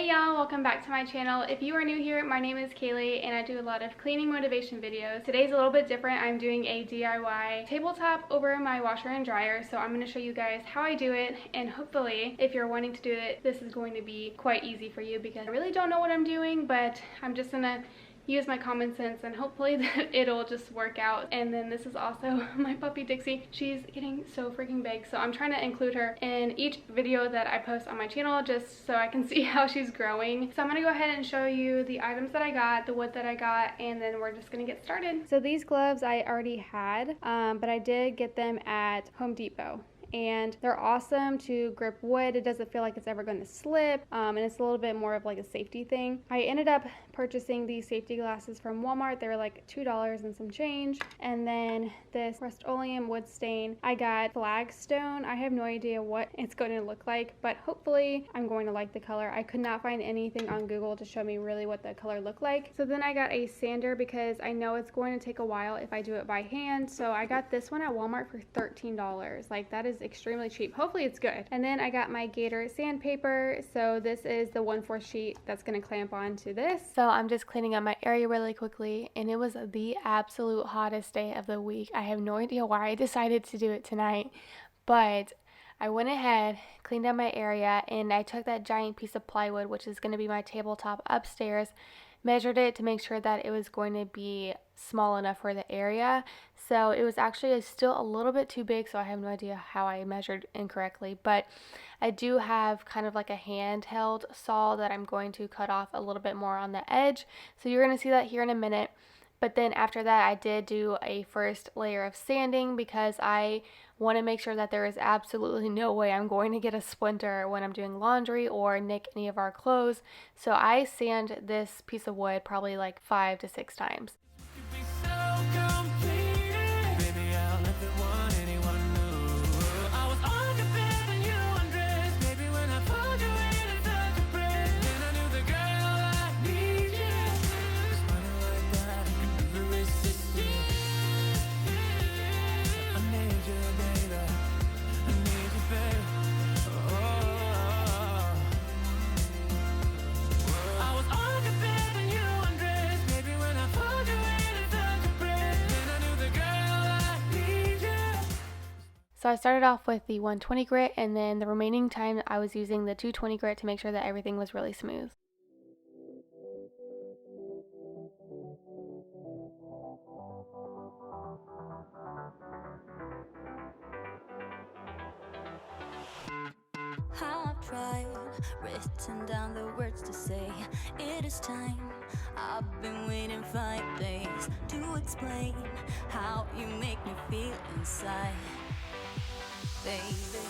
Hey y'all, welcome back to my channel. If you are new here, my name is Kayle and I do a lot of cleaning motivation videos. Today's a little bit different. I'm doing a DIY tabletop over my washer and dryer, so I'm going to show you guys how I do it, and hopefully if you're wanting to do it, this is going to be quite easy for you because I really don't know what I'm doing, but I'm just going to use my common sense and hopefully that it'll just work out. And then this is also my puppy Dixie. She's getting so freaking big, so I'm trying to include her in each video that I post on my channel just so I can see how she's growing. So I'm gonna go ahead and show you the items that I got, the wood that I got, and then we're just gonna get started. So these gloves I already had, but I did get them at Home Depot. And they're awesome to grip wood. It doesn't feel like it's ever going to slip, and it's a little bit more of like a safety thing. I ended up purchasing these safety glasses from Walmart. They were like $2 and some change. And then this Rust-Oleum wood stain, I got flagstone. I have no idea what it's going to look like, but hopefully I'm going to like the color. I could not find anything on Google to show me really what the color looked like. So then I got a sander because I know it's going to take a while if I do it by hand. So I got this one at Walmart for $13. Like, that is extremely cheap. Hopefully it's good. And then I got my Gator sandpaper. So this is the 1/4 sheet that's going to clamp onto this. So I'm just cleaning up my area really quickly, and it was the absolute hottest day of the week. I have no idea why I decided to do it tonight, but I went ahead, cleaned up my area, and I took that giant piece of plywood, which is going to be my tabletop upstairs, measured it to make sure that it was going to be small enough for the area. So it was actually still a little bit too big, so I have no idea how I measured incorrectly, but I do have kind of like a handheld saw that I'm going to cut off a little bit more on the edge. So you're going to see that here in a minute. But then after that, I did do a first layer of sanding because I want to make sure that there is absolutely no way I'm going to get a splinter when I'm doing laundry or nick any of our clothes. So I sand this piece of wood probably like 5 to 6 times. So I started off with the 120 grit, and then the remaining time I was using the 220 grit to make sure that everything was really smooth. I've tried, written down the words to say, it is time. I've been waiting 5 days to explain how you make me feel inside. Baby,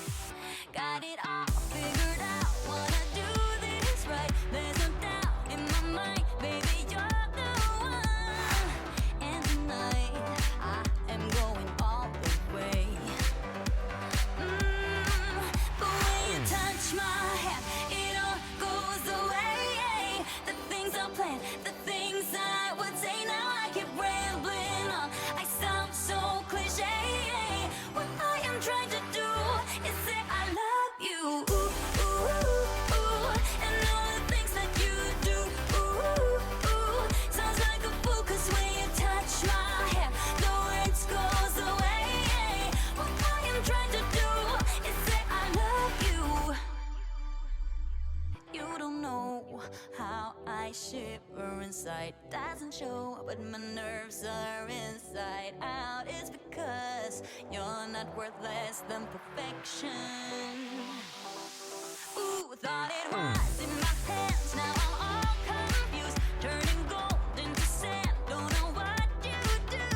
got it all figured out, wanna do this right. There's no doubt in my mind, baby, you're the one. And tonight, I am going all the way. The way you touch my hand, it all goes away. The things I planned, the things I would say, now I keep rambling on. I sound so cliche. What I am trying to do is say I love you. Ooh, ooh, ooh, and all the things that you do. Ooh, ooh, sounds like a fool, 'cause when you touch my hair, the words goes away. What I am trying to do is say I love you. You don't know how I shiver inside. Doesn't show, but my nerves are inside out. It's because you're not worth less than perfection. Ooh, thought it was in my hands, now I'm all confused. Turning gold into sand, don't know what you do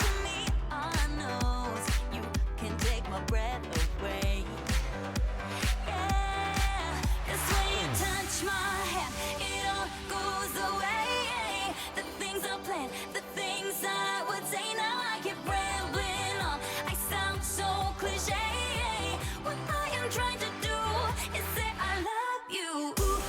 to me. All I know is you can take my breath away. Yeah, 'cause when you touch my hand, it all goes away. The things I planned, the things I would say, now I keep rambling on. I sound so cliche. What I am trying to do is say I love you. Ooh,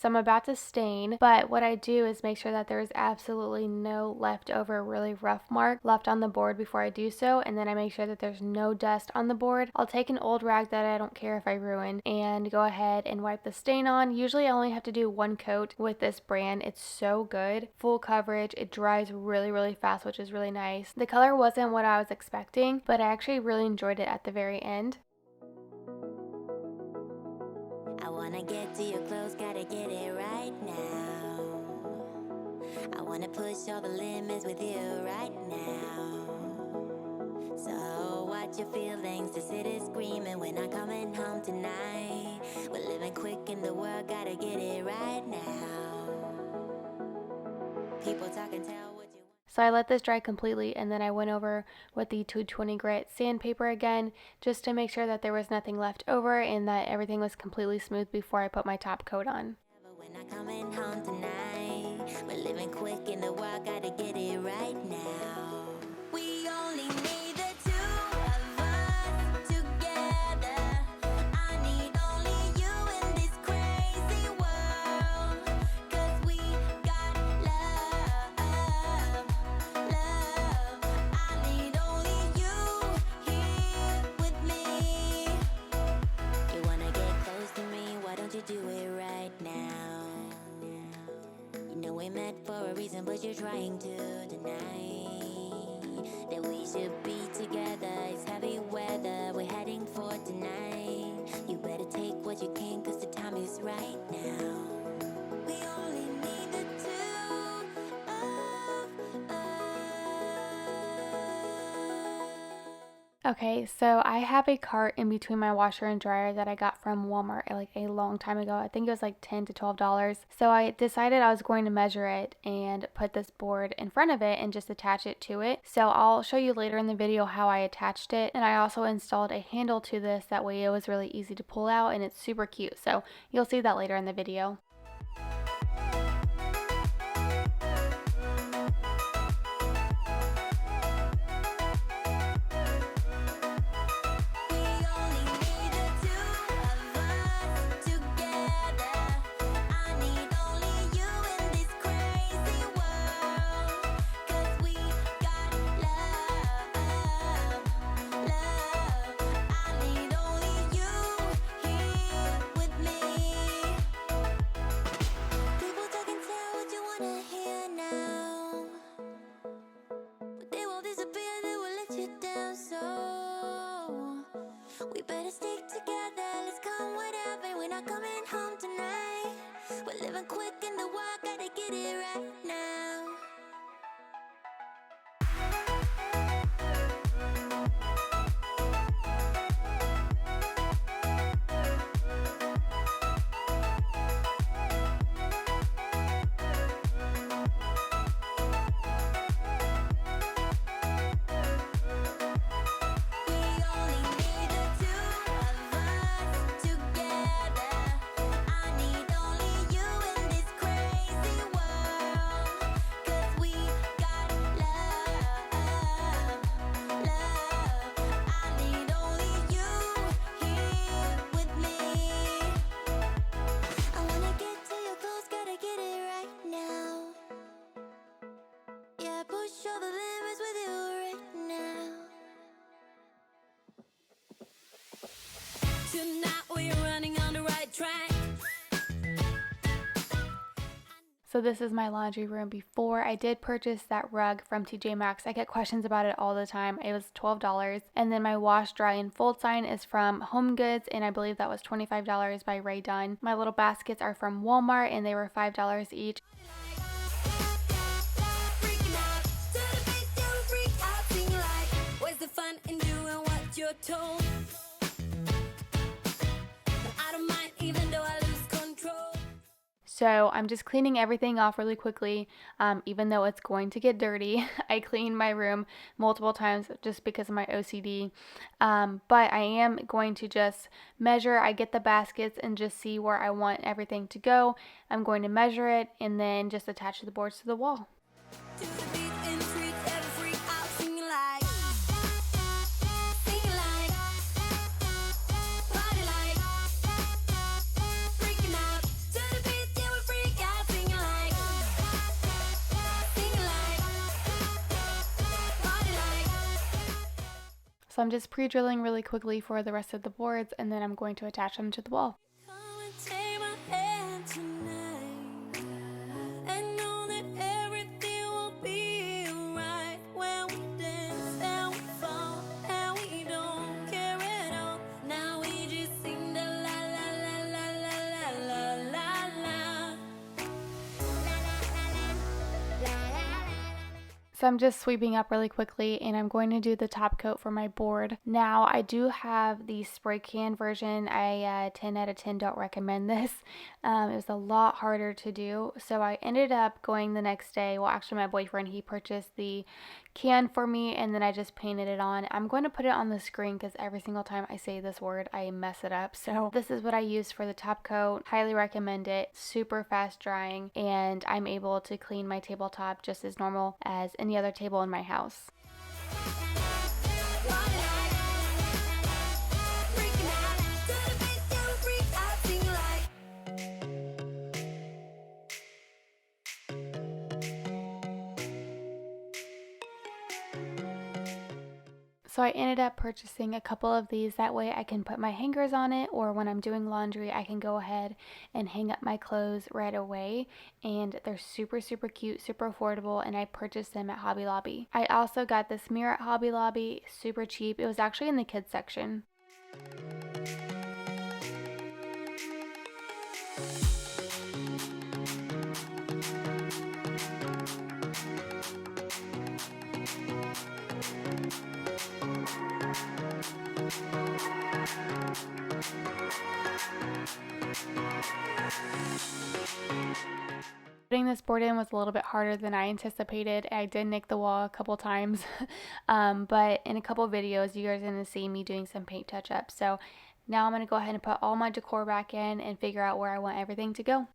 So I'm about to stain, but what I do is make sure that there is absolutely no leftover really rough mark left on the board before I do so, and then I make sure that there's no dust on the board. I'll take an old rag that I don't care if I ruin and go ahead and wipe the stain on. Usually I only have to do one coat with this brand. It's so good. Full coverage. It dries really fast, which is really nice. The color wasn't what I was expecting, but I actually really enjoyed it at the very end. I wanna get to your clothes, gotta get it right now. I wanna push all the limits with you right now. So watch your feelings, the city's screaming, we're not coming home tonight. We're living quick in the world, gotta get it right now. People talk and tell what you want. So I let this dry completely, and then I went over with the 220 grit sandpaper again, just to make sure that there was nothing left over and that everything was completely smooth before I put my top coat on. We're not coming home tonight. We're living quick in the world, gotta get it right now. We only need the two of us together. I need only you in this crazy world. 'Cause we got love. I need only you here with me. You wanna get close to me, why don't you do it right now? You know we met for a reason, but you're trying to deny that we should be together. It's heavy weather, we're heading for tonight. You better take what you can, 'cause the time is right now. We only need the two of us. Okay, so I have a cart in between my washer and dryer that I got from Walmart like a long time ago. I think it was like $10 to $12. So I decided I was going to measure it and put this board in front of it and just attach it to it. So I'll show you later in the video how I attached it. And I also installed a handle to this, that way it was really easy to pull out, and it's super cute. So you'll see that later in the video. We better stick together, let's come whatever. We're not coming home tonight. We're living quick in the world, gotta get it right now. So this is my laundry room before. I did purchase that rug from Tj Maxx. I get questions about it all the time. It was $12. And then my wash, dry, and fold sign is from Homegoods, and I believe that was $25 by Ray Dunn. My little baskets are from Walmart, and they were $5 each. So I'm just cleaning everything off really quickly, even though it's going to get dirty. I clean my room multiple times just because of my OCD, but I am going to just measure. I get the baskets and just see where I want everything to go. I'm going to measure it and then just attach the boards to the wall. So I'm just pre-drilling really quickly for the rest of the boards, and then I'm going to attach them to the wall. Come and take my hand tonight, and know that everything will be alright when we dance and we fall and we don't care at all. Now we just sing the la la la la la la la la la. So I'm just sweeping up really quickly, and I'm going to do the top coat for my board. Now I do have the spray can version. I 10 out of 10 don't recommend this. It was a lot harder to do, so I ended up going the next day. Well, actually my boyfriend, he purchased the can for me, and then I just painted it on. I'm going to put it on the screen because every single time I say this word I mess it up. So this is what I used for the top coat. Highly recommend it. Super fast drying, and I'm able to clean my tabletop just as normal as any other table in my house. So I ended up purchasing a couple of these. That way I can put my hangers on it, or when I'm doing laundry I can go ahead and hang up my clothes right away. And they're super cute, super affordable, and I purchased them at Hobby Lobby. I also got this mirror at Hobby Lobby, super cheap. It was actually in the kids section. Putting this board in was a little bit harder than I anticipated. I did nick the wall a couple times, but in a couple videos you guys are going to see me doing some paint touch-ups. So now I'm going to go ahead and put all my decor back in and figure out where I want everything to go.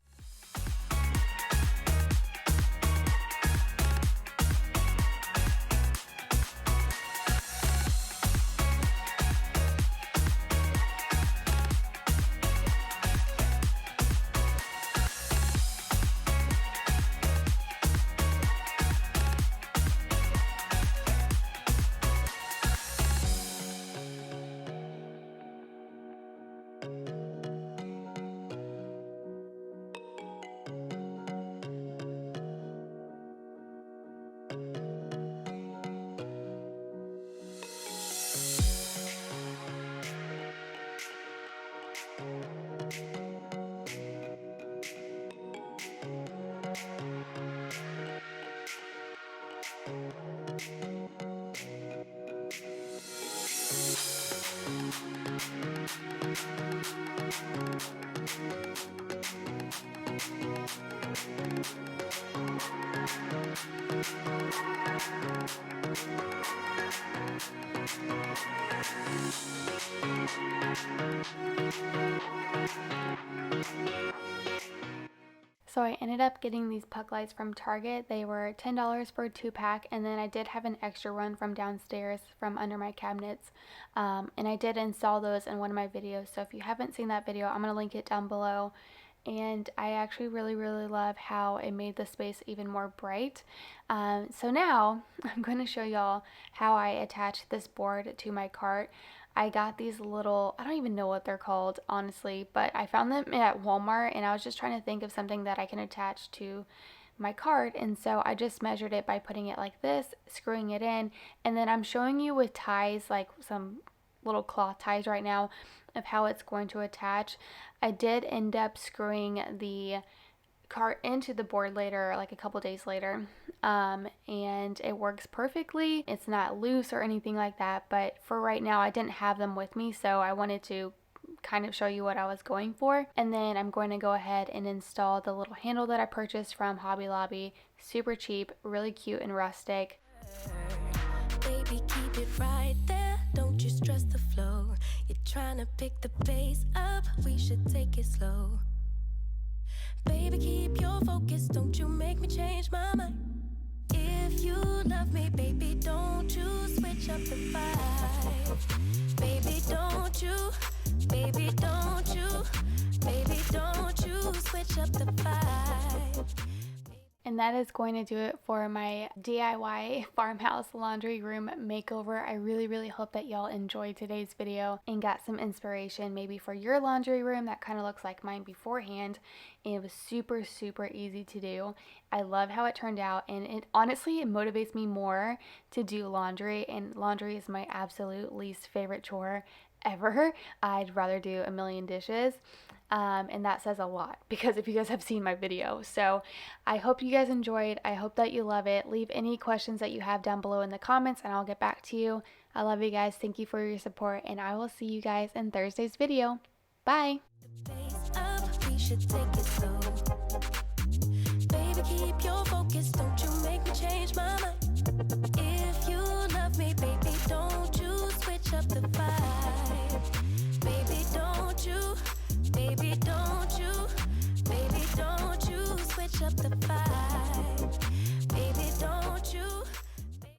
So I ended up getting these puck lights from Target. They were $10 for a 2-pack, and then I did have an extra one from downstairs from under my cabinets, and I did install those in one of my videos. So if you haven't seen that video, I'm going to link it down below. And I actually really love how it made the space even more bright. So now I'm going to show y'all how I attach this board to my cart. I got these little, I don't even know what they're called, honestly, but I found them at Walmart, and I was just trying to think of something that I can attach to my cart, and so I just measured it by putting it like this, screwing it in, and then I'm showing you with ties, like some little cloth ties right now, of how it's going to attach. I did end up screwing the cart into the board later, like a couple days later, and it works perfectly. It's not loose or anything like that, but for right now I didn't have them with me, so I wanted to kind of show you what I was going for. And then I'm going to go ahead and install the little handle that I purchased from Hobby Lobby. Super cheap, really cute and rustic. Baby, keep it right there, don't you stress the flow. You're trying to pick the pace up, we should take it slow. Baby, keep your focus, don't you make me change my mind. If you love me, baby, don't you switch up the vibe. Baby, don't you, baby, don't you, baby, don't you switch up the vibe. And And that is going to do it for my DIY farmhouse laundry room makeover. I really hope that y'all enjoyed today's video and got some inspiration maybe for your laundry room that kind of looks like mine beforehand. And it was super easy to do. I love how it turned out, and it honestly, it motivates me more to do laundry, and laundry is my absolute least favorite chore ever. I'd rather do a million dishes. And that says a lot because if you guys have seen my video. So I hope you guys enjoyed. I hope that you love it. Leave any questions that you have down below in the comments and I'll get back to you. I love you guys. Thank you for your support, and I will see you guys in Thursday's video. Bye. Baby, keep your focus. Don't you make me change my mind. If you love me, baby, don't you switch up the